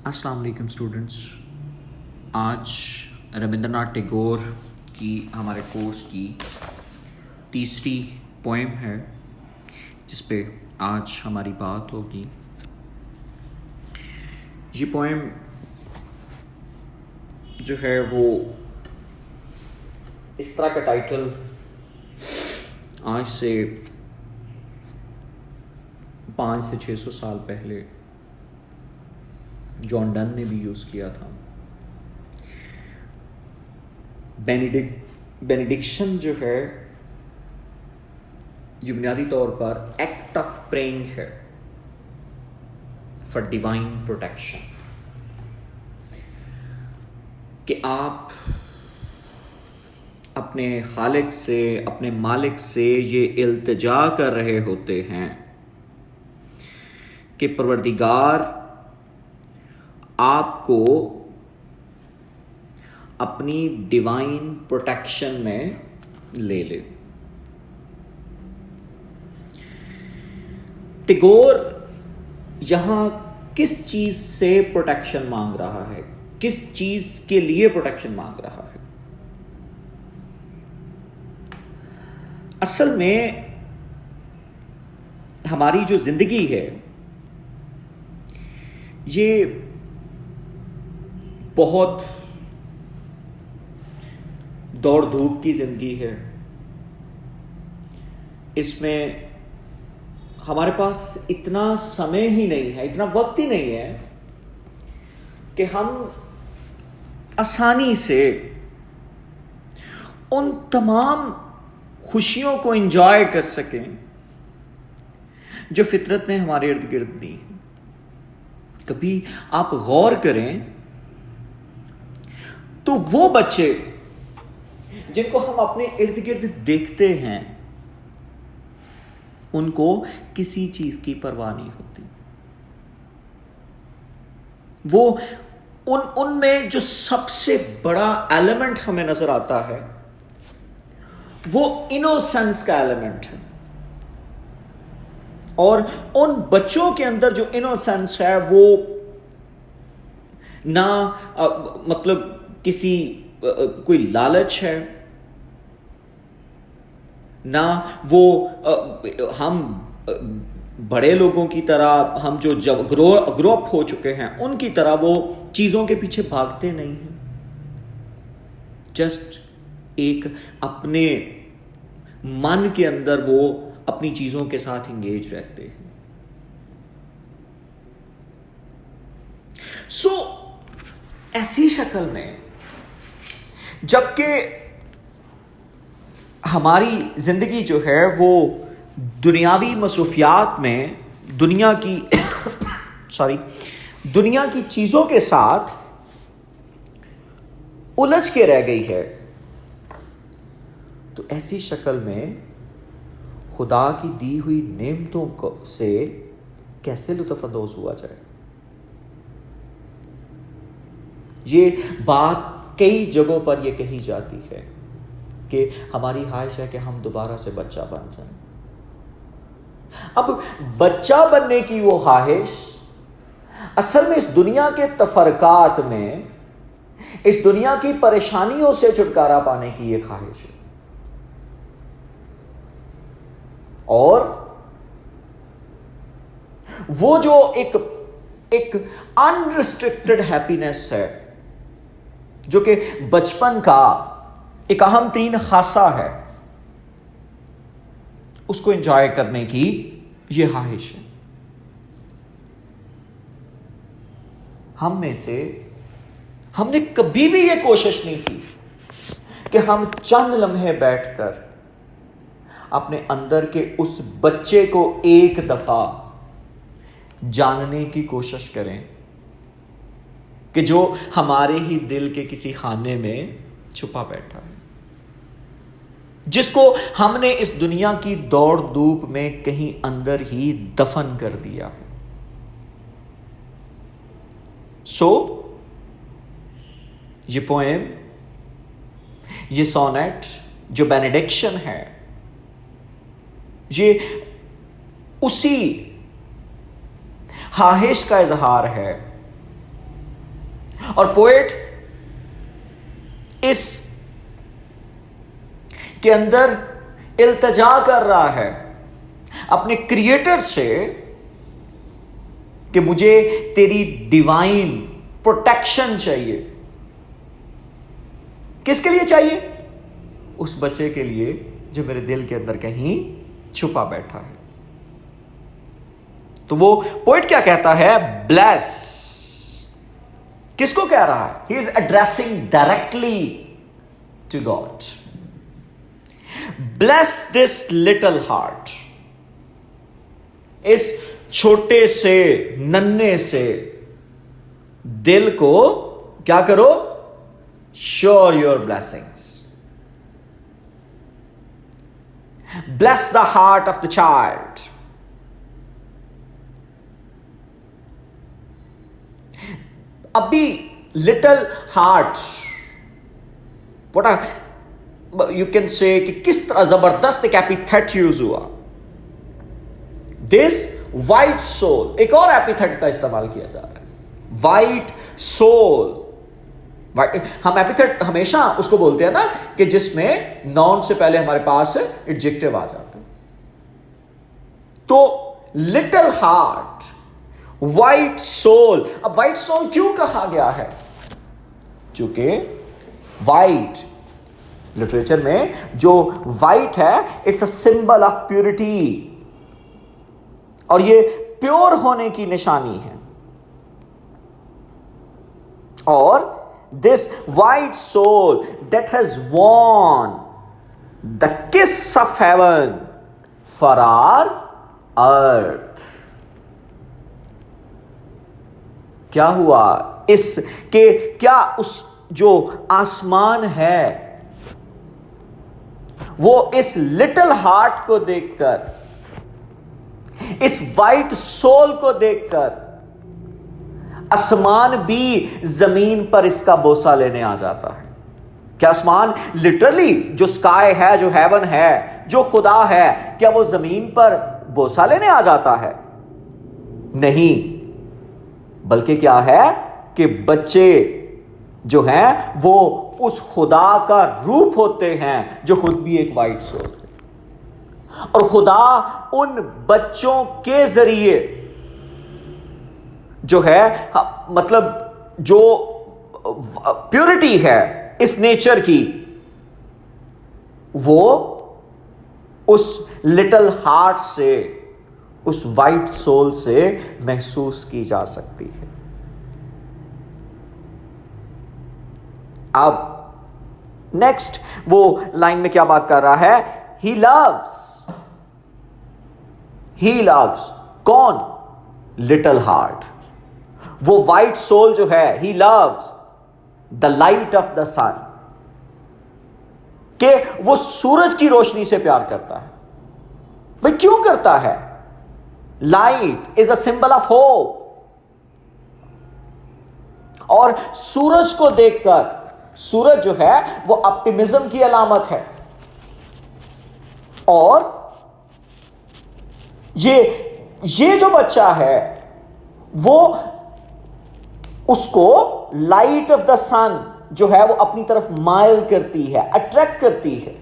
अस्सलाम वालेकुम स्टूडेंट्स। आज रविंद्रनाथ टैगोर की हमारे कोर्स की तीसरी पोएम है जिस पे आज हमारी बात होगी। ये पोएम जो है वो इस तरह का टाइटल आज से 500 से 600 साल पहले जॉन डन ने भी यूज़ किया था। बेनेडिक्शन जो है ये बुनियादी तौर पर एक्ट ऑफ प्रेइंग है फॉर डिवाइन प्रोटेक्शन, कि आप अपने खालिक से, अपने मालिक से ये इल्तिजा कर रहे होते हैं कि परवरदिगार आपको अपनी डिवाइन प्रोटेक्शन में ले ले। टैगोर यहां किस चीज से प्रोटेक्शन मांग रहा है, किस चीज के लिए प्रोटेक्शन मांग रहा है? असल में हमारी जो जिंदगी है ये बहुत दौड़ धूप की जिंदगी है। इसमें हमारे पास इतना समय ही नहीं है, इतना वक्त ही नहीं है कि हम आसानी से उन तमाम खुशियों को एंजॉय कर सकें जो फितरत ने हमारे इर्द गिर्द दी। कभी आप गौर करें तो वो बच्चे जिनको हम अपने इर्द गिर्द देखते हैं उनको किसी चीज की परवाह नहीं होती। वो उनमें जो सबसे बड़ा एलिमेंट हमें नजर आता है वो इनोसेंस का एलिमेंट है। और उन बच्चों के अंदर जो इनोसेंस है वो ना मतलब किसी कोई लालच है, ना वो हम बड़े लोगों की तरह, हम जो जब ग्रो अप हो चुके हैं उनकी तरह वो चीजों के पीछे भागते नहीं हैं। जस्ट एक अपने मन के अंदर वो अपनी चीजों के साथ इंगेज रहते हैं। ऐसी शक्ल में जबकि हमारी जिंदगी जो है वो दुनियावी मसरूफियात में दुनिया की चीजों के साथ उलझ के रह गई है, तो ऐसी शक्ल में खुदा की दी हुई नेमतों से कैसे लुत्फ़अंदोज़ हुआ जाए? ये बात कई जगहों पर यह कही जाती है कि हमारी ख्वाहिश है कि हम दोबारा से बच्चा बन जाएं। अब बच्चा बनने की वो ख्वाहिश असल में इस दुनिया के तफरकात में, इस दुनिया की परेशानियों से छुटकारा पाने की ये ख्वाहिश है। और वो जो एक अनरिस्ट्रिक्टेड हैप्पीनेस है जो कि बचपन का एक अहम तरीन खासा है, उसको एंजॉय करने की ये ख्वाहिश है। हम में से हमने कभी भी ये कोशिश नहीं की कि हम चंद लम्हे बैठकर अपने अंदर के उस बच्चे को एक दफा जानने की कोशिश करें कि जो हमारे ही दिल के किसी खाने में छुपा बैठा है, जिसको हमने इस दुनिया की दौड़ धूप में कहीं अंदर ही दफन कर दिया है। ये पोएम, ये सोनेट, जो बेनेडिक्शन है, ये उसी ख्वाहिश का इजहार है और पोएट इस के अंदर इल्तजा कर रहा है अपने क्रिएटर से कि मुझे तेरी डिवाइन प्रोटेक्शन चाहिए। किसके लिए चाहिए? उस बच्चे के लिए जो मेरे दिल के अंदर कहीं छुपा बैठा है। तो वो पोएट क्या कहता है? ब्लेस। किसको कह रहा है? He is addressing directly to God. Bless this little heart. इस छोटे से नन्हे से दिल को क्या करो? Sure your blessings. Bless the heart of the child. अभी little heart, what you can say कि किस तरह जबरदस्त एक एपिथेट यूज हुआ। दिस वाइट सोल, एक और एपिथेट का इस्तेमाल किया जा रहा है, वाइट सोल। हम एपिथेट हमेशा उसको बोलते हैं ना कि जिसमें नाउन से पहले हमारे पास एडजेक्टिव आ जाते हैं। तो लिटिल हार्ट, वाइट सोल। अब वाइट सोल क्यों कहा गया है? क्योंकि वाइट लिटरेचर में जो वाइट है, it's a symbol of purity, और ये प्योर होने की निशानी है। और this white soul that has won the kiss of heaven for our earth। क्या हुआ? इसके क्या उस जो आसमान है वो इस लिटिल हार्ट को देखकर, इस वाइट सोल को देखकर आसमान भी जमीन पर इसका बोसा लेने आ जाता है। क्या आसमान लिटरली जो स्काई है, जो हेवन है, जो खुदा है, क्या वो जमीन पर बोसा लेने आ जाता है? नहीं, बल्कि क्या है कि बच्चे जो हैं वो उस खुदा का रूप होते हैं जो खुद भी एक वाइट सोल है। और खुदा उन बच्चों के जरिए जो है, मतलब जो प्योरिटी है इस नेचर की, वो उस लिटिल हार्ट से, उस वाइट सोल से महसूस की जा सकती है। अब नेक्स्ट वो लाइन में क्या बात कर रहा है? ही लव्स कौन? Little heart. वो वाइट सोल जो है, he loves the light of the sun, कि वो सूरज की रोशनी से प्यार करता है। भाई क्यों करता है? Light is a symbol of hope. और सूरज को देखकर, सूरज जो है वो ऑप्टिमिज्म की अलामत है। और ये जो बच्चा है वो उसको लाइट ऑफ द सन जो है वो अपनी तरफ माइल करती है, अट्रैक्ट करती है।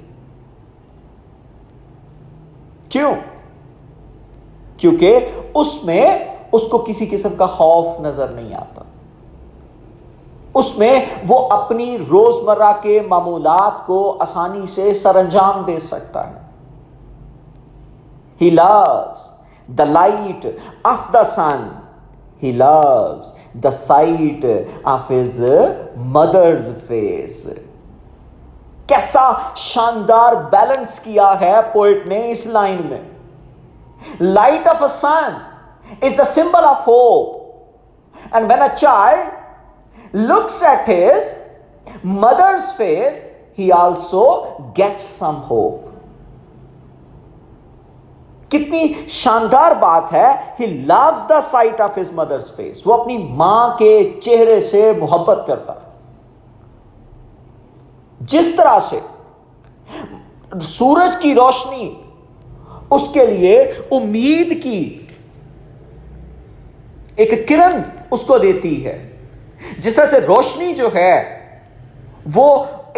क्यों? क्योंकि उसमें उसको किसी किस्म का खौफ नजर नहीं आता। उसमें वो अपनी रोजमर्रा के मामूलात को आसानी से सरंजाम दे सकता है। He loves the light of the sun. He loves the sight of his mother's face. कैसा शानदार बैलेंस किया है पोएट ने इस लाइन में। Light of a sun is a symbol of hope. And when a child looks at his mother's face, he also gets some hope. कितनी शानदार बात है। He loves the sight of his mother's face. वो अपनी मां के चेहरे से मोहब्बत करता है। जिस तरह से सूरज की रोशनी उसके लिए उम्मीद की एक किरण उसको देती है, जिस तरह से रोशनी जो है वो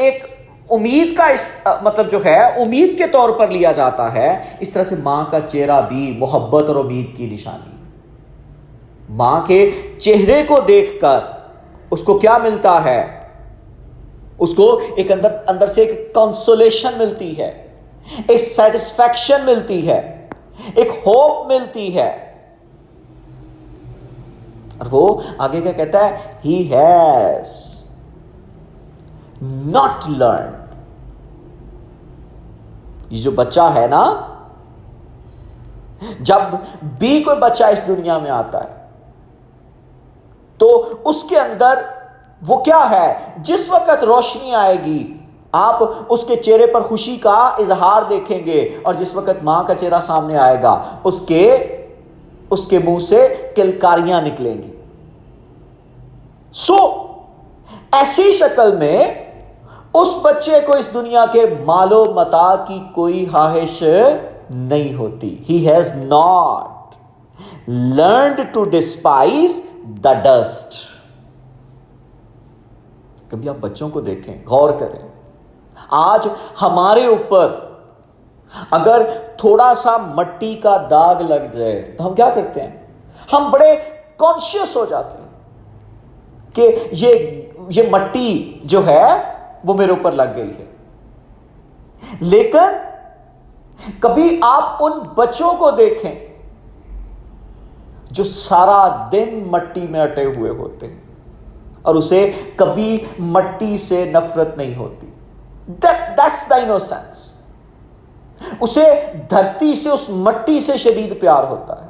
एक उम्मीद का मतलब जो है उम्मीद के तौर पर लिया जाता है, इस तरह से मां का चेहरा भी मोहब्बत और उम्मीद की निशानी। मां के चेहरे को देखकर उसको क्या मिलता है? उसको एक अंदर से एक कंसोलेशन मिलती है, एक सेटिस्फैक्शन मिलती है, एक होप मिलती है। और वो आगे क्या कहता है? ही हैज नॉट लर्न। ये जो बच्चा है ना, जब भी कोई बच्चा इस दुनिया में आता है तो उसके अंदर वो क्या है? जिस वक्त रोशनी आएगी आप उसके चेहरे पर खुशी का इजहार देखेंगे, और जिस वक्त मां का चेहरा सामने आएगा उसके मुंह से किलकारियां निकलेंगी। ऐसी शक्ल में उस बच्चे को इस दुनिया के मालो मता की कोई ख्वाहिश नहीं होती। He has not learned to despise the dust. कभी आप बच्चों को देखें, गौर करें, आज हमारे ऊपर अगर थोड़ा सा मट्टी का दाग लग जाए तो हम क्या करते हैं? हम बड़े कॉन्शियस हो जाते हैं कि ये मट्टी जो है वो मेरे ऊपर लग गई है। लेकिन कभी आप उन बच्चों को देखें जो सारा दिन मट्टी में अटे हुए होते हैं और उसे कभी मट्टी से नफरत नहीं होती। That's the innocence। उसे धरती से, उस मट्टी से शदीद प्यार होता है।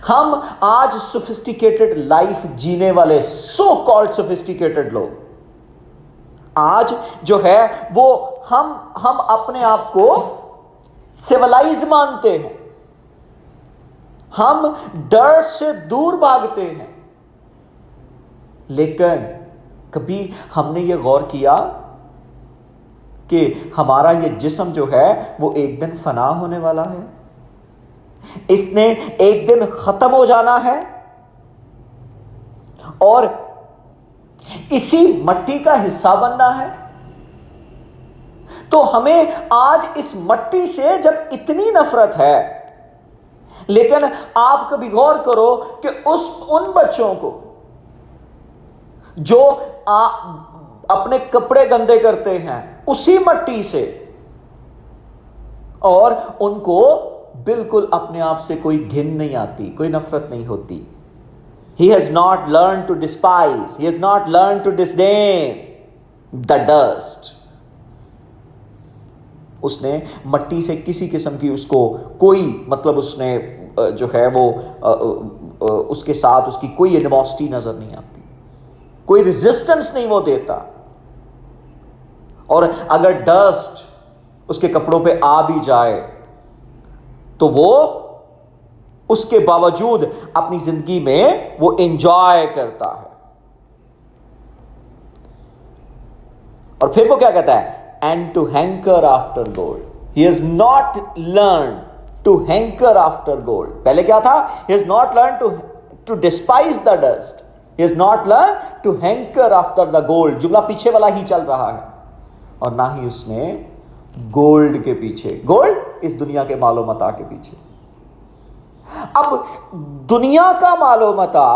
हम आज सोफिस्टिकेटेड लाइफ जीने वाले, सो कॉल्ड सोफिस्टिकेटेड लोग, आज जो है वो हम अपने आप को सिविलाइज मानते हैं, हम डर्ट से दूर भागते हैं। लेकिन कभी हमने ये गौर किया कि हमारा ये जिस्म जो है वो एक दिन फना होने वाला है, इसने एक दिन खत्म हो जाना है, और इसी मट्टी का हिस्सा बनना है। तो हमें आज इस मट्टी से जब इतनी नफरत है, लेकिन आप कभी गौर करो कि उन बच्चों को जो अपने कपड़े गंदे करते हैं उसी मट्टी से, और उनको बिल्कुल अपने आप से कोई घिन नहीं आती, कोई नफरत नहीं होती। He has not learned to despise. He has not learned to disdain the dust. उसने मट्टी से किसी किस्म की उसको कोई मतलब उसने जो है वो उसके साथ उसकी कोई एनिमोसिटी नजर नहीं आती, कोई रेजिस्टेंस नहीं वो देता। और अगर डस्ट उसके कपड़ों पे आ भी जाए तो वो उसके बावजूद अपनी जिंदगी में वो एंजॉय करता है। और फिर वो क्या कहता है? And to hanker after gold. He has not learn to hanker after gold. पहले क्या था? He has not learn to despise the dust, he has not learn to hanker after the gold. जुमला पीछे वाला ही चल रहा है। और ना ही उसने गोल्ड के पीछे, गोल्ड इस दुनिया के मालो मता के पीछे। अब दुनिया का मालो मता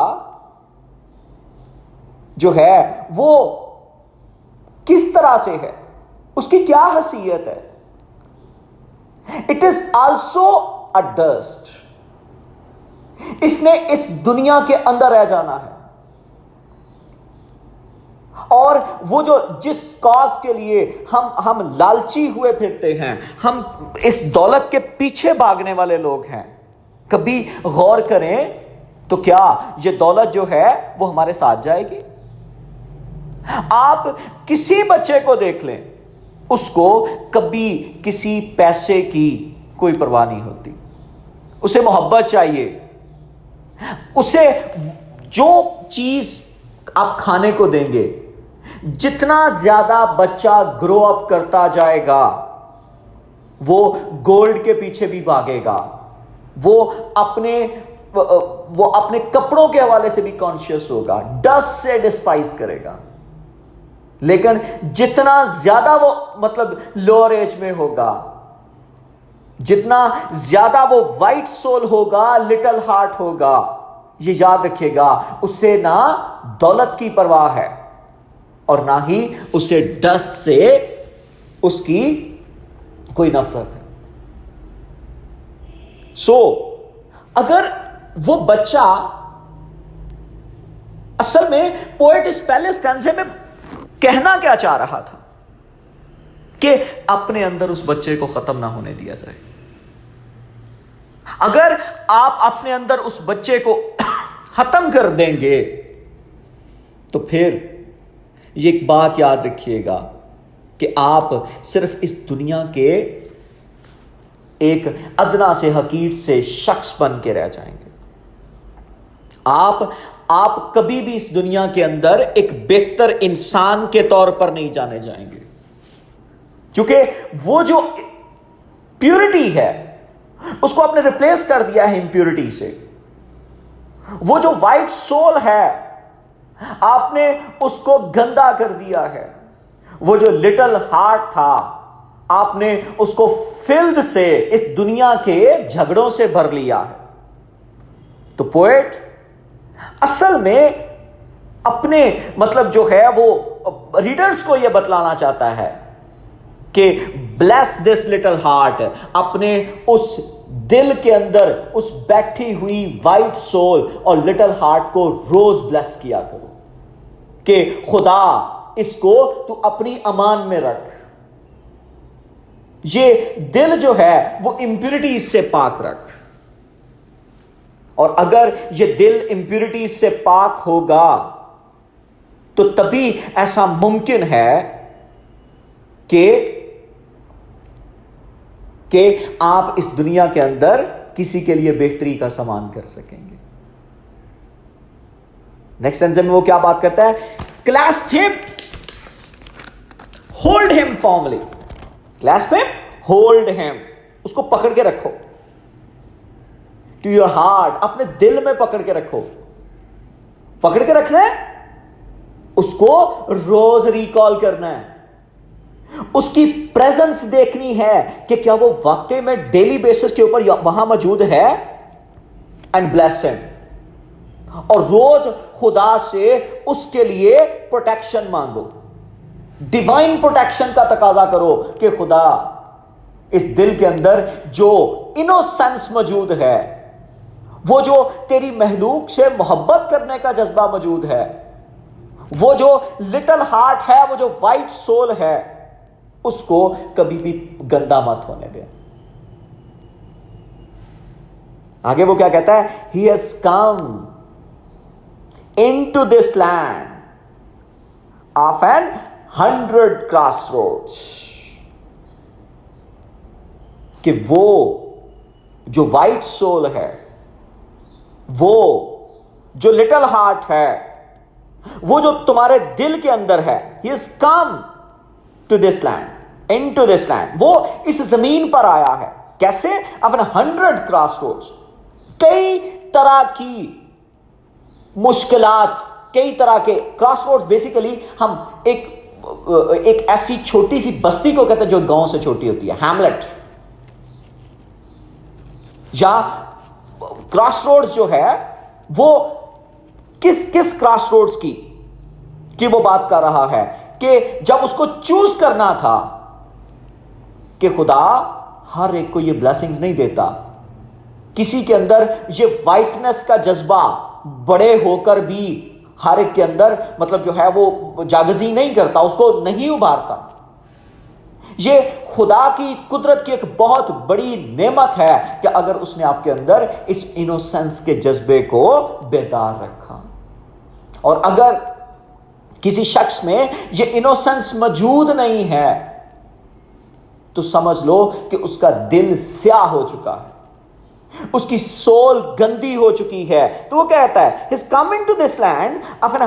जो है वो किस तरह से है, उसकी क्या हैसियत है? It is also a dust. इसने इस दुनिया के अंदर रह जाना है, और वो जो जिस कॉज के लिए हम लालची हुए फिरते हैं, हम इस दौलत के पीछे भागने वाले लोग हैं, कभी गौर करें तो क्या ये दौलत जो है वो हमारे साथ जाएगी? आप किसी बच्चे को देख लें, उसको कभी किसी पैसे की कोई परवाह नहीं होती, उसे मोहब्बत चाहिए। उसे जो चीज आप खाने को देंगे, जितना ज्यादा बच्चा ग्रो अप करता जाएगा वो गोल्ड के पीछे भी भागेगा, वो अपने वो अपने कपड़ों के हवाले से भी कॉन्शियस होगा, डस्ट से डिस्पाइस करेगा। लेकिन जितना ज्यादा वो मतलब लोअर एज में होगा, जितना ज्यादा वो वाइट सोल होगा, लिटिल हार्ट होगा, ये याद रखिएगा, उससे ना दौलत की परवाह है और ना ही उसे डस्ट से उसकी कोई नफरत है। अगर वो बच्चा, असल में पोएट इस पहले स्टैंजे में कहना क्या चाह रहा था कि अपने अंदर उस बच्चे को खत्म ना होने दिया जाए। अगर आप अपने अंदर उस बच्चे को खत्म कर देंगे तो फिर ये एक बात याद रखिएगा कि आप सिर्फ इस दुनिया के एक अदना से हकीर से शख्स बन के रह जाएंगे। आप कभी भी इस दुनिया के अंदर एक बेहतर इंसान के तौर पर नहीं जाने जाएंगे, क्योंकि वो जो प्योरिटी है उसको आपने रिप्लेस कर दिया है इम्प्योरिटी से। वो जो वाइट सोल है आपने उसको गंदा कर दिया है। वो जो लिटिल हार्ट था आपने उसको फिल्द से, इस दुनिया के झगड़ों से भर लिया है। तो पोएट असल में अपने मतलब जो है वो रीडर्स को यह बतलाना चाहता है कि ब्लेस दिस लिटिल हार्ट, अपने उस दिल के अंदर उस बैठी हुई वाइट सोल और लिटिल हार्ट को रोज ब्लेस किया करो कि खुदा इसको तू अपनी अमान में रख। ये दिल जो है वो इंप्योरिटीज से पाक रख, और अगर ये दिल इंप्योरिटीज से पाक होगा तो तभी ऐसा मुमकिन है कि आप इस दुनिया के अंदर किसी के लिए बेहतरी का सामान कर सकेंगे। नेक्स्ट स्टेंजा में वो क्या बात करता है? Clasp him, hold him formally. Clasp him, hold him, उसको पकड़ के रखो। टू योर हार्ट, अपने दिल में पकड़ के रखो। पकड़ के रखना है, उसको रोज रिकॉल करना है, उसकी प्रेजेंस देखनी है कि क्या वो वाकई में डेली बेसिस के ऊपर वहां मौजूद है, एंड ब्लेस हिम। और रोज खुदा से उसके लिए प्रोटेक्शन मांगो, डिवाइन प्रोटेक्शन का तकाजा करो कि खुदा इस दिल के अंदर जो इनोसेंस मौजूद है, वो जो तेरी महलूक से मोहब्बत करने का जज्बा मौजूद है, वो जो लिटिल हार्ट है, वो जो वाइट सोल है, उसको कभी भी गंदा मत होने दे। आगे वो क्या कहता है? He has come into this land of 100 crossroads, कि वो जो वाइट सोल है, वो जो लिटिल हार्ट है, वो जो तुम्हारे दिल के अंदर है, He has come to this land, into this land, वो इस जमीन पर आया है। कैसे? अपने 100 क्रॉसरोड्स, कई तरह की मुश्किलात, कई तरह के क्रॉसरोड्स। बेसिकली हम एक ऐसी छोटी सी बस्ती को कहते हैं जो गांव से छोटी होती है, हैमलेट, या क्रॉसरोड्स जो है वो किस क्रॉसरोड्स की वो बात कर रहा है कि जब उसको चूज करना था कि खुदा हर एक को ये ब्लेसिंग्स नहीं देता, किसी के अंदर ये वाइटनेस का जज्बा बड़े होकर भी हर एक के अंदर मतलब जो है वो जागजी नहीं करता, उसको नहीं उभारता। ये खुदा की कुदरत की एक बहुत बड़ी नेमत है कि अगर उसने आपके अंदर इस इनोसेंस के जज्बे को बेदार रखा। और अगर किसी शख्स में ये इनोसेंस मौजूद नहीं है तो समझ लो कि उसका दिल स्याह हो चुका है, उसकी सोल गंदी हो चुकी है। तो वो कहता है, He's come into this land of an